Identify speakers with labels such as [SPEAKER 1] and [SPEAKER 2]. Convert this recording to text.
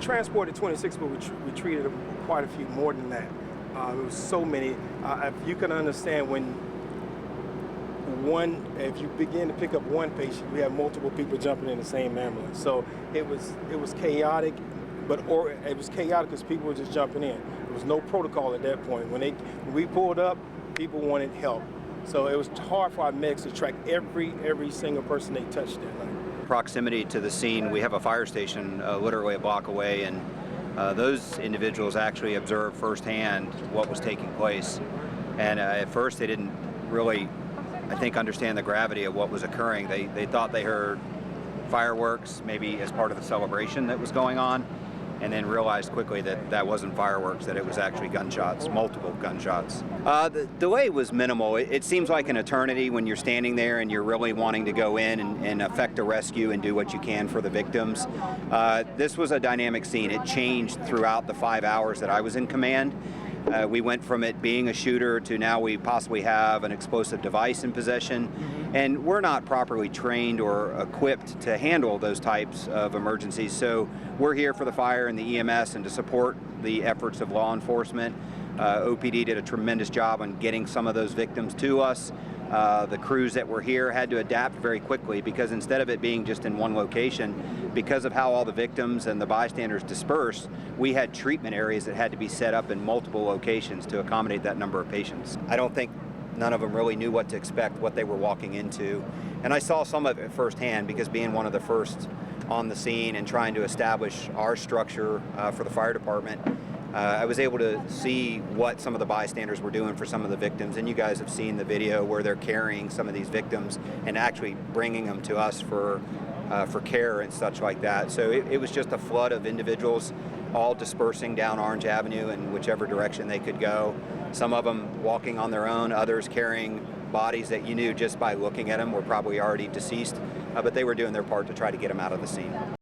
[SPEAKER 1] transported 26, but we treated quite a few more than that. It was so many. If you can understand if you begin to pick up one patient, we have multiple people jumping in the same ambulance. So it was chaotic, it was chaotic because people were just jumping in. There was no protocol at that point. When we pulled up, people wanted help. So it was hard for our medics to track every single person they touched that night.
[SPEAKER 2] Proximity to the scene, we have a fire station literally a block away, and those individuals actually observed firsthand what was taking place. And at first they didn't really, I think, understand the gravity of what was occurring. They thought they heard fireworks, maybe as part of the celebration that was going on, and then realized quickly that that wasn't fireworks, that it was actually gunshots, multiple gunshots. The delay was minimal. It seems like an eternity when you're standing there and you're really wanting to go in and effect a rescue and do what you can for the victims. This was a dynamic scene. It changed throughout the 5 hours that I was in command. We went from it being a shooter to now we possibly have an explosive device in possession. And we're not properly trained or equipped to handle those types of emergencies. So we're here for the fire and the EMS and to support the efforts of law enforcement. OPD did a tremendous job on getting some of those victims to us. The crews that were here had to adapt very quickly because instead of it being just in one location, because of how all the victims and the bystanders dispersed, we had treatment areas that had to be set up in multiple locations to accommodate that number of patients. I don't think none of them really knew what to expect, what they were walking into. And I saw some of it firsthand because being one of the first on the scene and trying to establish our structure for the fire department, I was able to see what some of the bystanders were doing for some of the victims. And you guys have seen the video where they're carrying some of these victims and actually bringing them to us for care and such like that. So it was just a flood of individuals all dispersing down Orange Avenue in whichever direction they could go. Some of them walking on their own, others carrying bodies that you knew just by looking at them were probably already deceased, but they were doing their part to try to get them out of the scene.